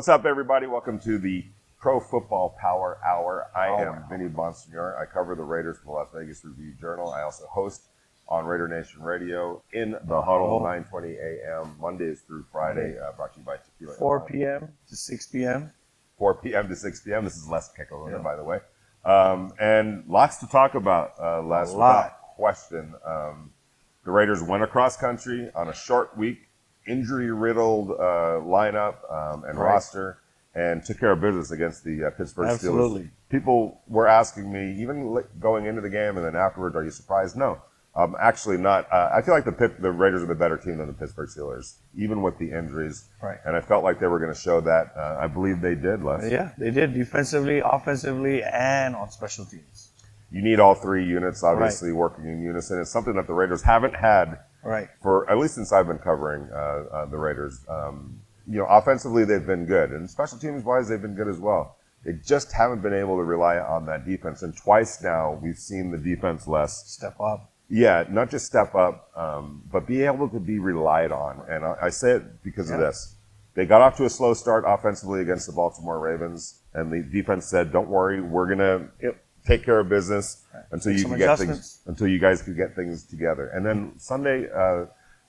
What's up, everybody? Welcome to the Pro Football Power Hour. I am Vinny Bonsignor. I cover the Raiders for the Las Vegas Review-Journal. I also host on Raider Nation Radio in the Huddle, 9:20 a.m. Mondays through Friday, brought to you by Tequila. 4 p.m. to 6 p.m. 4 p.m. to 6 p.m. This is Les Kickalona, by the way. And lots to talk about, Les. Without question. The Raiders went across country on a short week, injury-riddled lineup and roster, and took care of business against the Pittsburgh Steelers. People were asking me, even going into the game and then afterwards, are you surprised? No. Actually not. I feel like the Raiders are the better team than the Pittsburgh Steelers, even with the injuries. Right. And I felt like they were going to show that. I believe they did, Les. Yeah, they did, defensively, offensively, and on special teams. You need all three units, obviously, working in unison. It's something that the Raiders haven't had for at least since I've been covering the Raiders. Offensively, they've been good. And special teams-wise, they've been good as well. They just haven't been able to rely on that defense. And twice now, we've seen the defense step up. Yeah, not just step up, but be able to be relied on. And I say it because of this. They got off to a slow start offensively against the Baltimore Ravens, and the defense said, don't worry, we're going to take care of business until you guys can get things together. And then Sunday,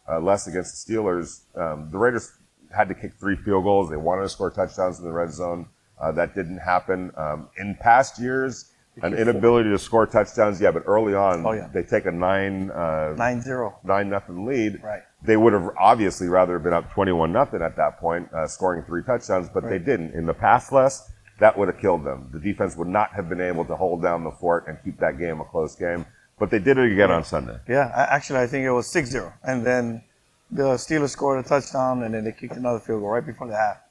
Les against the Steelers, the Raiders had to kick 3 field goals. They wanted to score touchdowns in the red zone. That didn't happen. In past years, an inability to score touchdowns, but early on, they take a 9-0 lead. Right. They would have obviously rather been up 21-0 at that point, scoring 3 touchdowns, but they didn't. In the past, Les, that would have killed them. The defense would not have been able to hold down the fort and keep that game a close game, but they did it again on Sunday. Yeah, actually, I think it was 6-0, and then the Steelers scored a touchdown, and then they kicked another field goal right before the half,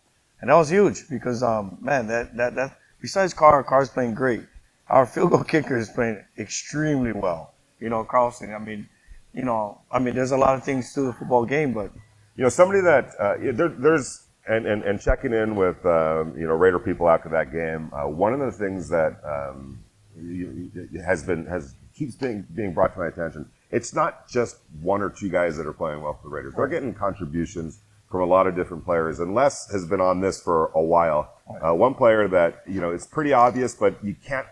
and that was huge because that besides Carr's playing great. Our field goal kicker is playing extremely well. Carlson. There's a lot of things to the football game, but somebody that there's and checking in with Raider people after that game. One of the things that keeps being brought to my attention. It's not just 1 or 2 guys that are playing well for the Raiders. They're getting contributions from a lot of different players, and Les has been on this for a while. One player that it's pretty obvious, but you can't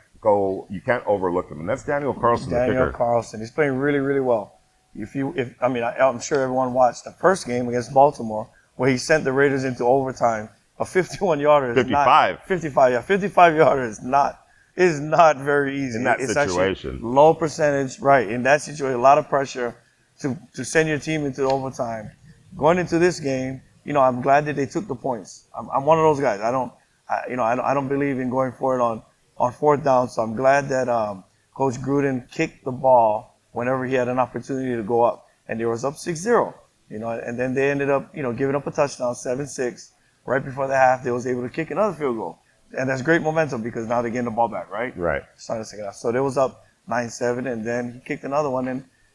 overlook him, and that's Daniel Carlson. Daniel Carlson, he's playing really, really well. I'm sure everyone watched the first game against Baltimore where he sent the Raiders into overtime. A 51-yarder, 55-yarder is not very easy in that situation. Low percentage, right? In that situation, a lot of pressure to send your team into overtime. Going into this game, I'm glad that they took the points. I'm one of those guys. I don't believe in going for it on 4th down. So I'm glad that Coach Gruden kicked the ball whenever he had an opportunity to go up, and they was up 6-0. And then they ended up, giving up a touchdown, 7-6. Right before the half, they was able to kick another field goal, and that's great momentum because now they're getting the ball back, right? Right. Starting the second half, so they was up 9-7, and then he kicked another one,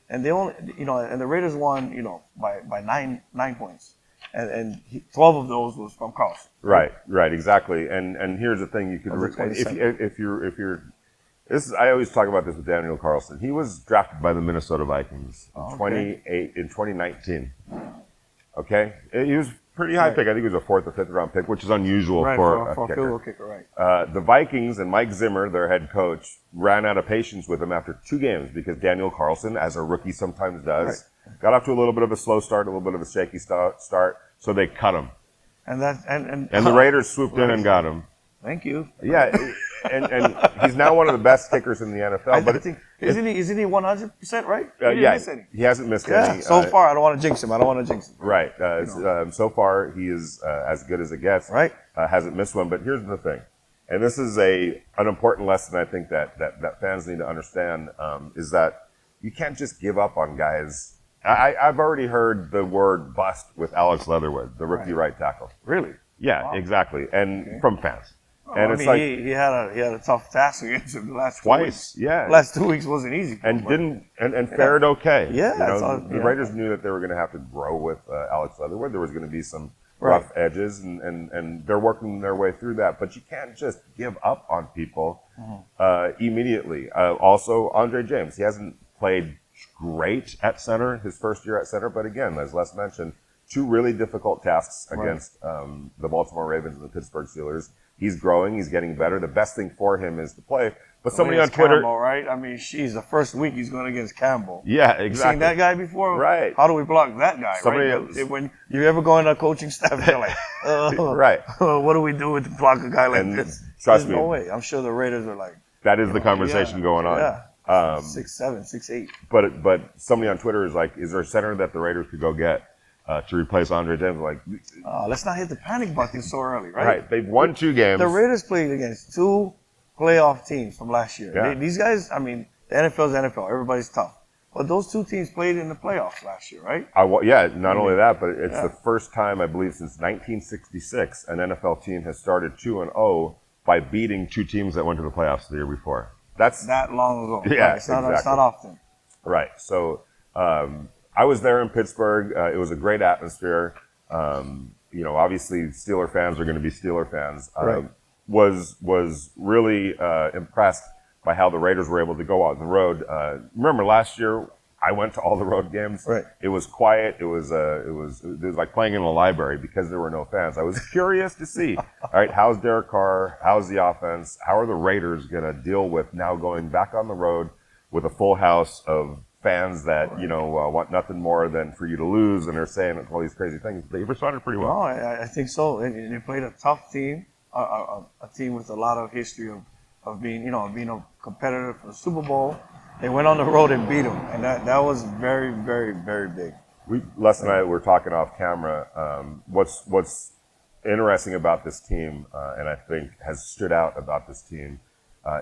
and they only, and the Raiders won, by 9 points. And 12 of those was from Carlson. Right, exactly. And here's the thing: you could, if you're, I always talk about this with Daniel Carlson. He was drafted by the Minnesota Vikings in 2019. Okay, he was pretty high pick. I think he was a 4th or 5th round pick, which is unusual for a field goal kicker. Right. The Vikings and Mike Zimmer, their head coach, ran out of patience with him after 2 games because Daniel Carlson, as a rookie sometimes does, got off to a little bit of a slow start, a little bit of a shaky start. So they cut him. And the Raiders swooped in and got him. Thank you. Yeah, and he's now one of the best kickers in the NFL. But isn't he 100% right? He hasn't missed any. So far, I don't want to jinx him. Right. So far, he is as good as it gets. Right. Hasn't missed one. But here's the thing, and this is an important lesson I think that fans need to understand, is that you can't just give up on guys. I've already heard the word bust with Alex Leatherwood, the rookie right tackle. Really? Yeah, exactly. And from fans. And he had a tough task against him the last 2 weeks. Yeah. Last 2 weeks wasn't easy. And fared okay. Yeah. The Raiders knew that they were going to have to grow with Alex Leatherwood. There was going to be some rough edges, and they're working their way through that. But you can't just give up on people immediately. Also, Andre James, he hasn't played great at center his first year at center, but again, as Les mentioned, two really difficult tasks against the Baltimore Ravens and the Pittsburgh Steelers. He's growing. He's getting better. The best thing for him is to play. But somebody on Twitter, Campbell, right? I mean, the first week he's going against Campbell. yeah, exactly. You seen that guy before? Right. How do we block that guy? Somebody right? else. When you ever go in a coaching staff, you're like, right. What do we do to block a guy like And this? trust There's me, no way. I'm sure the Raiders are like, that is the conversation going on. Yeah. 6'7", 6'8". But somebody on Twitter is like, is there a center that the Raiders could go get to replace Andre James? Like, Let's not hit the panic button so early, right? right. They've won 2 games. The Raiders played against 2 playoff teams from last year. Yeah. These guys, I mean, the NFL's NFL. Everybody's tough. But those 2 teams played in the playoffs last year, right? Not only that, but it's the first time, I believe, since 1966, an NFL team has started 2-0 by beating 2 teams that went to the playoffs the year before. That's that long ago. Yeah, right? It's not exactly. often. Right. So I was there in Pittsburgh. It was a great atmosphere. Obviously Steeler fans are going to be Steeler fans. Right. Was really impressed by how the Raiders were able to go on the road. Remember last year, I went to all the road games. Right. It was quiet. It was like playing in a library because there were no fans. I was curious to see, all right, how's Derek Carr? How's the offense? How are the Raiders going to deal with now going back on the road with a full house of fans that, want nothing more than for you to lose, and they're saying all these crazy things? They responded pretty well. No, I think so. They played a tough team, a team with a lot of history of being a competitor for the Super Bowl. They went on the road and beat them, and that was very, very, very big. Les and I were talking off camera. What's interesting about this team, and I think has stood out about this team,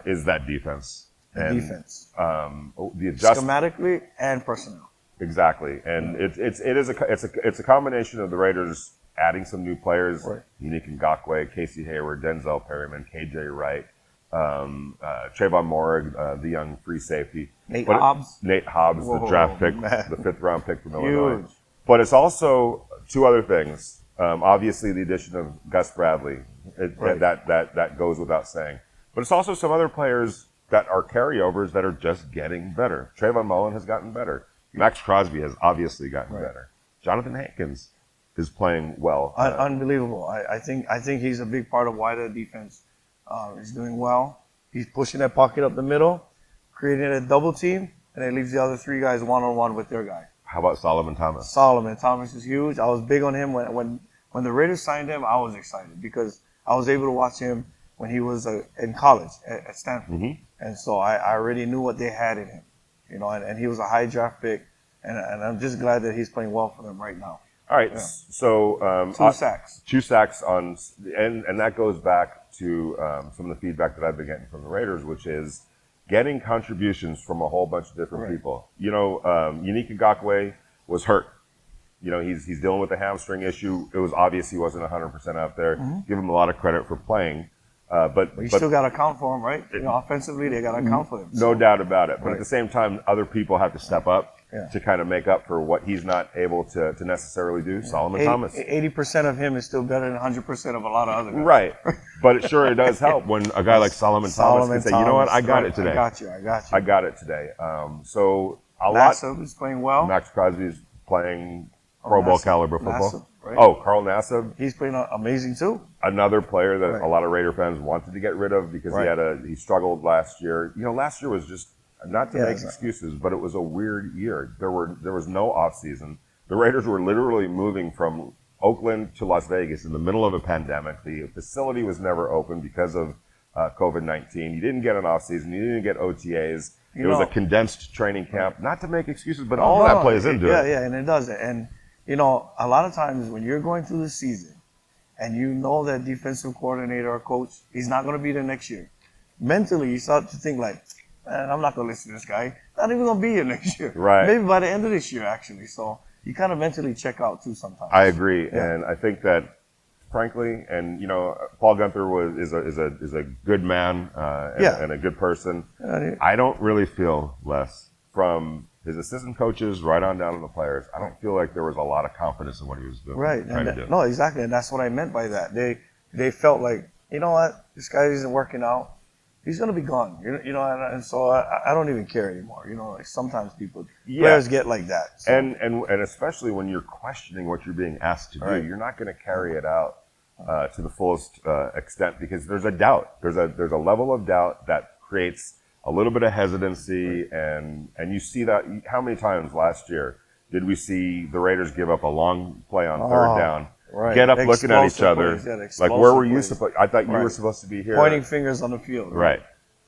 is that defense. Defense. The adjustment Schematically and personnel. Exactly, and it's a combination of the Raiders adding some new players: Unique Ngakoue, Casey Hayward, Denzel Perryman, KJ Wright. Trayvon Moore, the young free safety. Nate Hobbs, the draft pick, the 5th round pick from Illinois. Huge. But it's also 2 other things. Obviously, the addition of Gus Bradley, that goes without saying. But it's also some other players that are carryovers that are just getting better. Trayvon Mullen has gotten better. Max Crosby has obviously gotten better. Jonathan Hankins is playing well. Unbelievable. I think he's a big part of why the defense is doing well. He's pushing that pocket up the middle, creating a double team, and it leaves the other 3 guys one-on-one with their guy. How about Solomon Thomas? Solomon Thomas is huge. I was big on him when the Raiders signed him. I was excited because I was able to watch him when he was in college at Stanford, and so I already knew what they had in him, and he was a high draft pick, and I'm just glad that he's playing well for them right now. All right, so 2 sacks. 2 sacks and that goes back to some of the feedback that I've been getting from the Raiders, which is getting contributions from a whole bunch of different people. Unique Ngakoue was hurt. He's dealing with a hamstring issue. It was obvious he wasn't 100% out there. Give him a lot of credit for playing. But you still got to account for him, right? Offensively, they got to account for him. No doubt about it. But at the same time, other people have to step up to kind of make up for what he's not able to necessarily do. Solomon Thomas. 80% of him is still better than 100% of a lot of other guys. Right. But it sure does help when a guy like Solomon Thomas can say, you know what, I got it today. I got you. I got it today. So Nassib is playing well. Max Crosby is playing Pro Bowl caliber football. Nassib, right? Oh, Carl Nassib. He's playing amazing too. Another player that a lot of Raider fans wanted to get rid of because he struggled last year. Last year was just, not to make excuses, but it was a weird year. There was no off season. The Raiders were literally moving from Oakland to Las Vegas in the middle of a pandemic. The facility was never open because of COVID-19. You didn't get an off season. You didn't get OTAs. It was a condensed training camp. Not to make excuses, but all that plays into it. Yeah, and it does. And a lot of times when you're going through the season and that defensive coordinator or coach, he's not going to be there next year. Mentally, you start to think like, man, I'm not going to listen to this guy. Not even going to be here next year. Right. Maybe by the end of this year, actually. So you kind of mentally check out too sometimes. I agree, and I think that, frankly, and Paul Guenther is a good man and a good person. I don't really feel, Les, from his assistant coaches right on down to the players, I don't feel like there was a lot of confidence in what he was doing. Right. No, exactly, and that's what I meant by that. They felt like, you know what, this guy isn't working out. he's going to be gone. And so I don't even care anymore. Like sometimes players get like that. So. And especially when you're questioning what you're being asked to do, you're not going to carry it out to the fullest extent because there's a doubt. There's a level of doubt that creates a little bit of hesitancy, and you see that. How many times last year did we see the Raiders give up a long play on third down? Right. Get up looking at each other. Like, where were you supposed? I thought you were supposed to be here. Pointing fingers on the field. Right.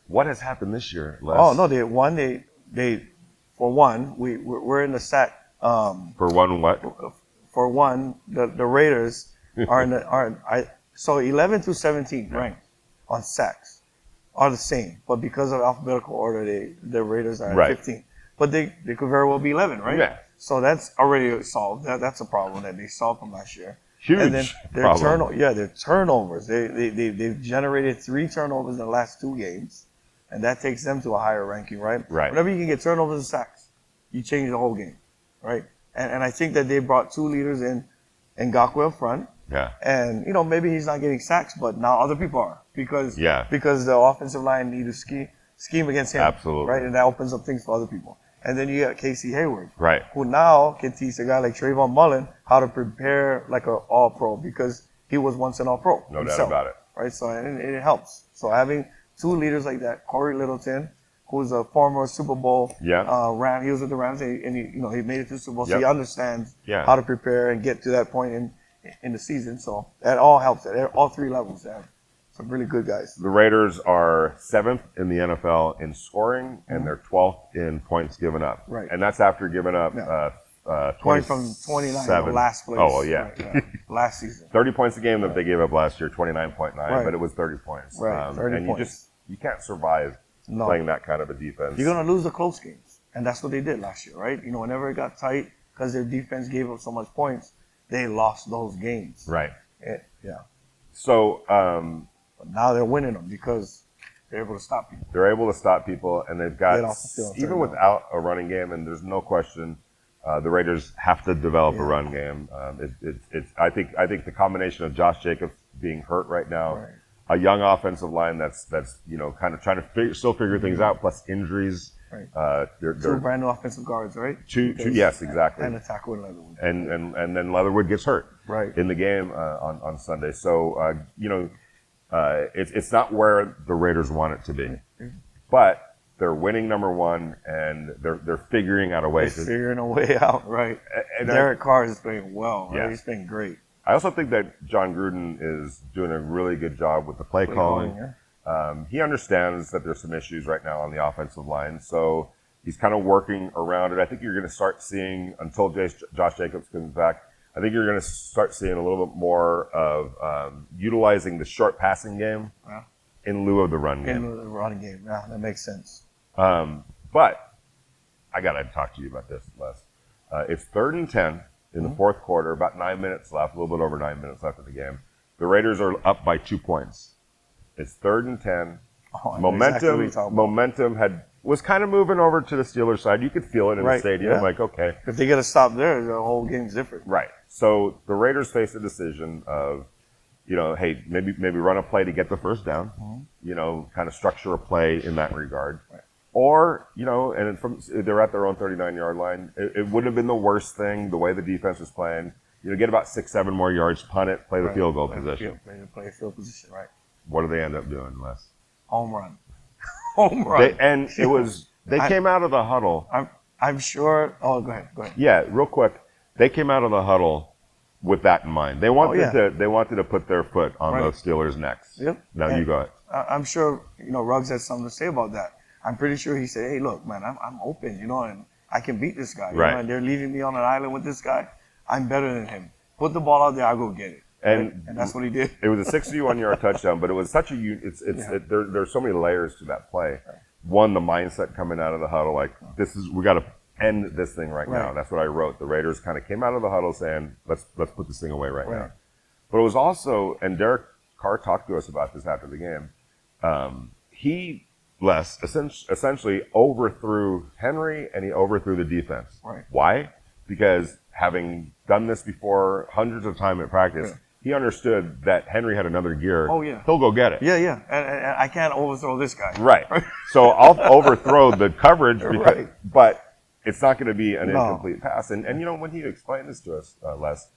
What has happened this year, Les? Oh no, we're in the sack. For one, what? For one, the Raiders so 11 through 17 ranked on sacks are the same, but because of alphabetical order, the Raiders are at 15. But they could very well be 11, right? Yeah. So that's already solved. That's a problem that they solved from last year. Huge and then problem. their turnovers. They've generated 3 turnovers in the last 2 games, and that takes them to a higher ranking, right? Right. Whenever you can get turnovers and sacks, you change the whole game, right? And I think that they brought 2 leaders in Ngakoue up front. Yeah. And maybe he's not getting sacks, but now other people are because the offensive line need to scheme against him. Absolutely. Right, and that opens up things for other people. And then you got Casey Hayward, right, who now can teach a guy like Trayvon Mullen how to prepare like an All-Pro because he was once an All-Pro. No himself, doubt about it. Right, so it helps. So having 2 leaders like that, Corey Littleton, who's a former Super Bowl Ram, he was with the Rams, and he made it to the Super Bowl, so he understands how to prepare and get to that point in the season. So that all helps at all 3 levels. They have some really good guys. The Raiders are 7th in the NFL in scoring, and they're 12th in points given up. Right. And that's after giving up 20 from 29, last place. Oh, well, yeah. Right, last season. 30 points a game that they gave up last year, 29.9, but it was 30 points. Right, 30 points. You can't survive playing that kind of a defense. You're going to lose the close games, and that's what they did last year, right? Whenever it got tight, because their defense gave up so much points, they lost those games. Right. Yeah. So, but now they're winning them because they're able to stop people. They're able to stop people, and they've got, even without a running game, and there's no question, the Raiders have to develop a run game. I think the combination of Josh Jacobs being hurt right now, a young offensive line that's kind of trying to still figure things out, plus injuries. Right. 2 brand new offensive guards, right? Two, yes, exactly. And a tackle in Leatherwood. And then Leatherwood gets hurt in the game on Sunday. So it's not where the Raiders want it to be, but they're winning number 1, and they're figuring out a way. Figuring a way out, right? And Derek Carr is playing well. Right? He's playing great. I also think that John Gruden is doing a really good job with the play calling. He understands that there's some issues right now on the offensive line, so he's kind of working around it. I think you're going to start seeing, until Josh Jacobs comes back, I think you're going to start seeing a little bit more of utilizing the short passing game in lieu of the run game. In lieu of the running game, yeah, that makes sense. But I got to talk to you about this, Les. It's 3rd and 10 in the 4th quarter, about 9 minutes left, a little bit over 9 minutes left of the game. The Raiders are up by 2 points. It's 3rd and 10. Momentum was kind of moving over to the Steelers side. You could feel it in the stadium. Like, okay. If they get a stop there, the whole game's different. Right. So the Raiders face a decision of, hey, maybe run a play to get the first down, kind of structure a play in that regard. Right. Or, they're at their own 39-yard line. It wouldn't have been the worst thing, the way the defense was playing. Get about 6-7 more yards, punt it, play the field goal position. Play field position, right. What do they end up doing, Les? Home run. Home run. They came out of the huddle. I'm sure. Oh, go ahead. Yeah, real quick. They came out of the huddle with that in mind. They wanted to put their foot on those Steelers' necks. Yep. Now you go ahead. I'm sure Ruggs has something to say about that. I'm pretty sure he said, "Hey, look, man, I'm open, and I can beat this guy. And they're leaving me on an island with this guy. I'm better than him. Put the ball out there. I'll go get it." And that's what he did. It was a 61-yard touchdown, but it was such a there's so many layers to that play. One, the mindset coming out of the huddle, like we got to end this thing right now. That's what I wrote. The Raiders kind of came out of the huddle saying, let's put this thing away right now. But it was also, and Derek Carr talked to us about this after the game. He essentially overthrew Henry, and he overthrew the defense. Right. Why? Because having done this before hundreds of times at practice. he understood that Henry had another gear. Oh, yeah. He'll go get it. Yeah, yeah. And I can't overthrow this guy. Right. So I'll overthrow the coverage, Right. but it's not going to be an No. incomplete pass. And you know, when he explained this to us, Les,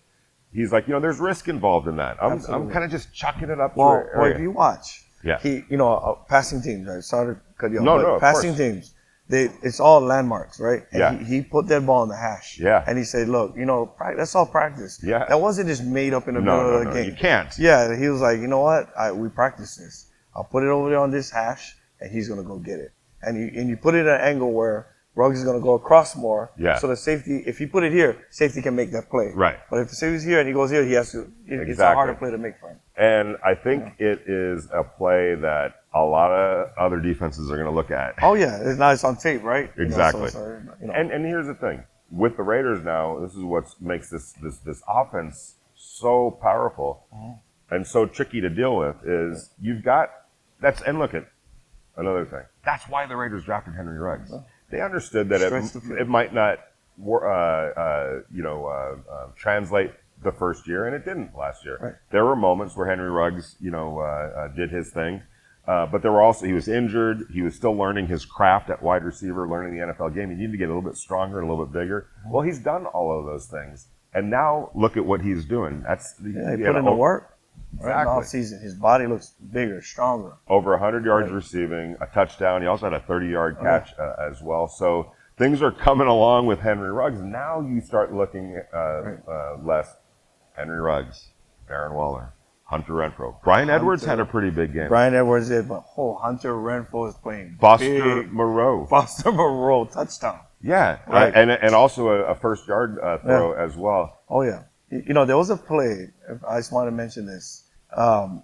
he's like, you know, there's risk involved in that. I'm Absolutely. kind of just chucking it up to Well, our area. if you watch, Yeah. he, passing teams, right? Sorry to cut you off. No, but no, of passing course. teams, it's all landmarks, right? And Yeah. he put that ball in the hash. Yeah. And he said, look, that's all practice. Yeah. That wasn't just made up in the No, middle no, of no, the game. you can't. Yeah. He was like, you know what? We practice this. I'll put it over there on this hash, and he's gonna go get it. And you put it at an angle where Ruggs is gonna go across more. Yeah. So the safety, if you put it here, safety can make that play. Right. But if the safety's here and he goes here, he has to. It's a Exactly. harder play to make for him. And I think it is a play that a lot of other defenses are going to look at. Oh yeah, it's on tape, right? Exactly. So, And here's the thing. With the Raiders now, this is what makes this offense so powerful and so tricky to deal with is you've got and look at another thing. That's why the Raiders drafted Henry Ruggs. They understood that Stretch the field. it might not translate the first year, and it didn't last year. Right. There were moments where Henry Ruggs, did his thing, but there were also he was injured. He was still learning his craft at wide receiver, learning the NFL game. He needed to get a little bit stronger and a little bit bigger. Well, he's done all of those things, and now look at what he's doing. he put in the work. Exactly. Right, all season, his body looks bigger, stronger. Over 100 yards receiving, a touchdown. He also had a 30-yard catch as well. So things are coming along with Henry Ruggs. Now you start looking less Henry Ruggs, Darren Waller, Hunter Renfrow. Brian Edwards had a pretty big game. Brian Edwards did, but Hunter Renfrow is playing Foster big. Moreau. Foster Moreau touchdown. Yeah, Right. and also a first-yard throw as well. Oh yeah, there was a play. I just want to mention this.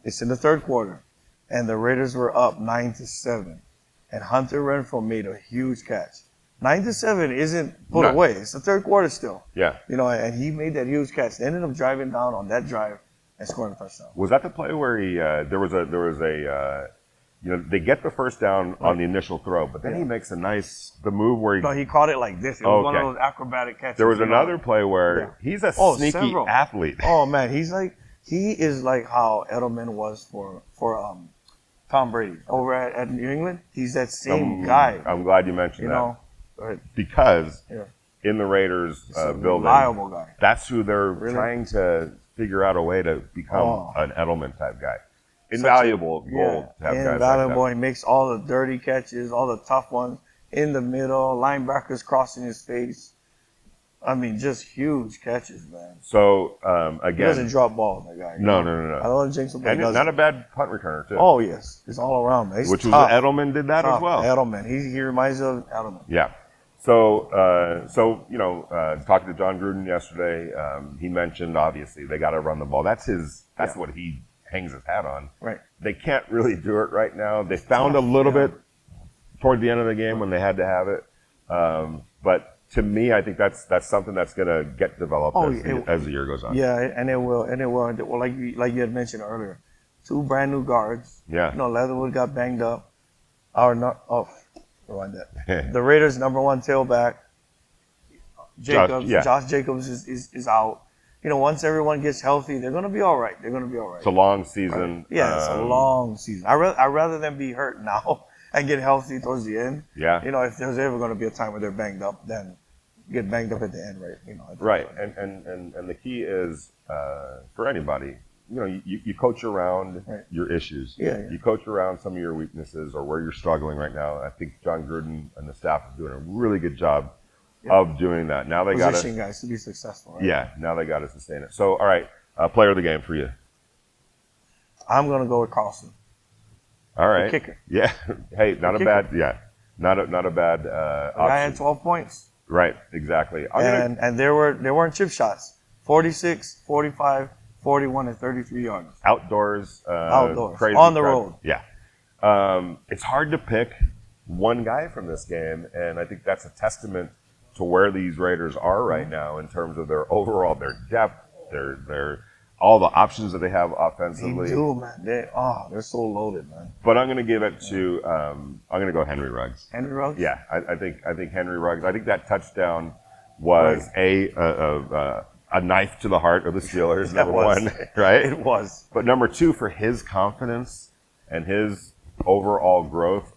It's in the third quarter, and the Raiders were up 9-7, and Hunter Renfrow made a huge catch. 9-7 isn't put No. away. It's the third quarter still. Yeah. And he made that huge catch. They ended up driving down on that drive and scoring a touchdown. Was that the play where he there was a they get the first down on the initial throw, but then he makes the move where No, he caught it like this. It was one of those acrobatic catches. there was another play where he's a sneaky several. athlete. Oh man, he is like how Edelman was for Tom Brady over at New England. He's that same guy. I'm glad you mentioned that. Because in the Raiders building, reliable guy. that's who they're trying to figure out a way to become an Edelman type guy. Invaluable gold to have guys invaluable. like He makes all the dirty catches, all the tough ones in the middle. Linebackers crossing his face. I mean, just huge catches, man. So He again, doesn't drop balls, that guy. no. I don't want to jinx him, but And he not doesn't. a bad punt returner too. Oh yes, it's all around, man. He's which was tough. Edelman did that Tough. as well. Edelman, he reminds you of Edelman. Yeah. So talking to John Gruden yesterday, he mentioned obviously they got to run the ball. That's what he hangs his hat on. Right. They can't really do it right now. They found a little bit toward the end of the game when they had to have it. But to me, I think that's something that's going to get developed as the year goes on. Yeah, and it will. Well, like you had mentioned earlier, 2 brand new guards. Yeah. Leatherwood got banged up. Rewind that. The Raiders' number 1 tailback, Jacobs. Josh Jacobs is out. Once everyone gets healthy, they're going to be all right. It's a long season. Yeah, it's a long season. I'd rather them be hurt now and get healthy towards the end. Yeah. If there's ever going to be a time where they're banged up, then get banged up at the end, right? Right. And the key is for anybody, you coach around your issues. Yeah. You coach around some of your weaknesses or where you're struggling right now. I think John Gruden and the staff are doing a really good job of doing that. Now they got position guys to be successful. Right? Yeah. Now they got to sustain it. So, all right, player of the game for you. I'm gonna go with Carlson. All right. The kicker. Yeah. Hey, not a kicker. bad. Yeah. Not a bad The option. guy had 12 points. Right. Exactly. And there weren't chip shots. 46, 45, 41, and 33 yards. Outdoors. Crazy on the crowd. road. Yeah. It's hard to pick one guy from this game, and I think that's a testament to where these Raiders are right now in terms of their depth, their all the options that they have offensively. They do, man. They're so loaded, man. But I'm going to give it to I'm going to go Henry Ruggs. Henry Ruggs? Yeah, I think Henry Ruggs. I think that touchdown was a a knife to the heart of the Steelers, That number was. one, right? It was. But number two, for his confidence and his overall growth,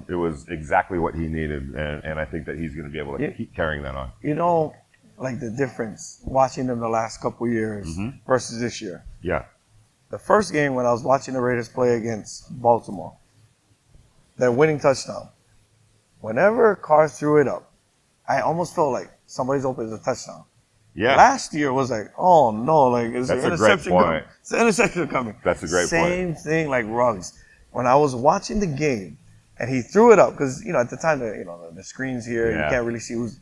it was exactly what he needed, and I think that he's going to be able to keep carrying that on. You know, like the difference watching them the last couple years versus this year. Yeah. The first game when I was watching the Raiders play against Baltimore, their winning touchdown. Whenever Carr threw it up, I almost felt like somebody's open as a touchdown. Yeah. Last year was like, oh no, like it's That's an a great interception point. coming. It's an interception coming. That's a great point. Same thing like Ruggs. When I was watching the game and he threw it up, because at the time the screen's here, Yeah. you can't really see who's.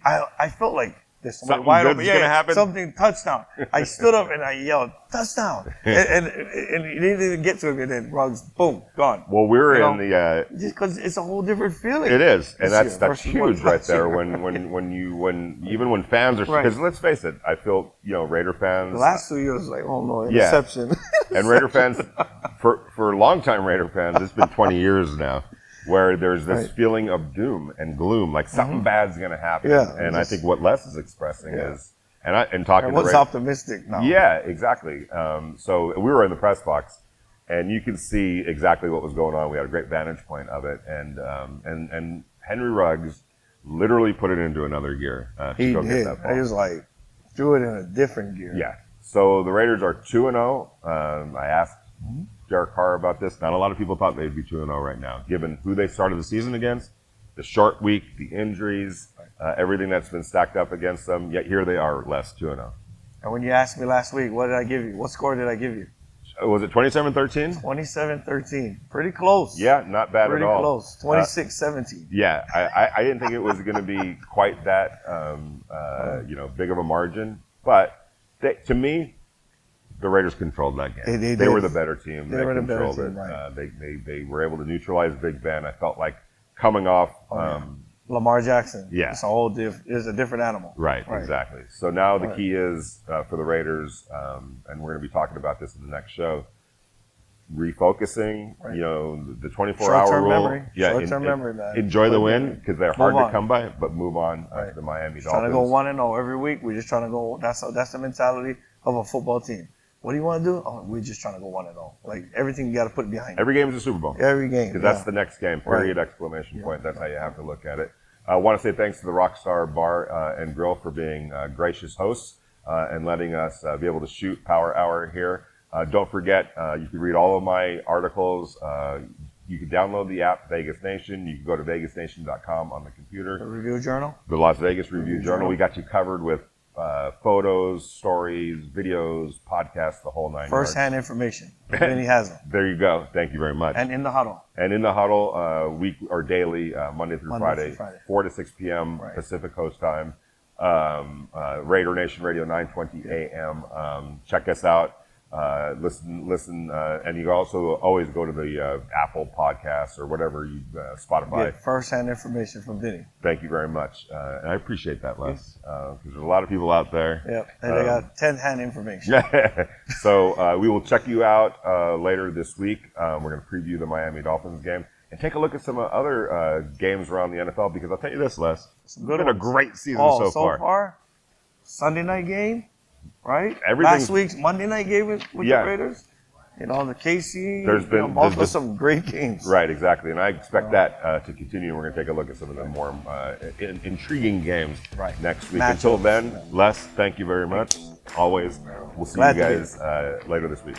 I felt like there's somebody Something wide good's open. gonna happen. Something touchdown. I stood up and I yelled touchdown, and he didn't even get to it, and then Ruggs, boom, gone. Well, we were in the. Just because it's a whole different feeling. It is, and this that's year versus huge right last year. there. When fans are, Right. because let's face it, I feel Raider fans. The last 2 years, like, oh no, Yeah. interception. And Raider fans, for longtime Raider fans, it's been 20 years now, where there's this feeling of doom and gloom, like something bad's going to happen. Yeah, and I think what Les is expressing is, and talking to What's Raider, optimistic now? yeah, exactly. So we were in the press box, and you can see exactly what was going on. We had a great vantage point of it, and Henry Ruggs literally put it into another gear. He go get did. that ball. He was like, threw it in a different gear. Yeah. So the Raiders are 2-0. I asked Derek Carr about this. Not a lot of people thought they'd be 2-0 right now, given who they started the season against, the short week, the injuries, everything that's been stacked up against them. Yet here they are, less 2-0. And when you asked me last week, what did I give you? What score did I give you? Was it 27-13? 27-13. Pretty close. Yeah, not bad Pretty at all. close. 26-17. Yeah, I didn't think it was going to be quite that big of a margin, but to me, the Raiders controlled that game. They were the better team. They were the better controlled team, it. right. They were able to neutralize Big Ben. I felt like coming off. Lamar Jackson. Yeah. It's a whole it's a different animal. Right, exactly. So now the key is for the Raiders, and we're going to be talking about this in the next show, refocusing, the 24-hour Short-term rule. memory. Yeah, Short-term memory, man. Enjoy the win because they're hard Move to come by, but move on to the Miami Dolphins. Trying to go 1-0 every week. We're just trying to go. That's the mentality of a football team. What do you want to do? Oh, we're just trying to go 1-0. Like everything, you got to put behind. Every game is a Super Bowl. Every game. Because that's the next game. Period! Exclamation point. That's how you have to look at it. I want to say thanks to the Rockstar Bar and Grill for being gracious hosts and letting us be able to shoot Power Hour here. Don't forget, you can read all of my articles. You can download the app Vegas Nation. You can go to vegasnation.com on the computer. The Review Journal. The Las Vegas Review Journal. We got you covered with photos, stories, videos, podcasts, the whole 9 yards. First-hand information. Vinny has them. There you go. Thank you very much. And in the huddle. And in the huddle, week or daily, Monday through Friday, 4 to 6 p.m. Pacific Coast time. Raider Nation Radio, 9:20 a.m. Check us out. Listen, and you can also always go to the Apple Podcasts or whatever you Spotify. Get first-hand information from Vinny. Thank you very much, and I appreciate that, Les, because there's a lot of people out there. Yep, and they got 10-hand information. So we will check you out later this week. We're going to preview the Miami Dolphins game and take a look at some other games around the NFL, because I'll tell you this, Les, it's been a great season so far. Sunday night game. Right? Everything, last week's Monday night game with the Raiders. The KC. There's been some great games. Right, exactly. And I expect that to continue. We're going to take a look at some of the more intriguing games next week. Until then, Les, thank you very much. Always. We'll see you guys later this week.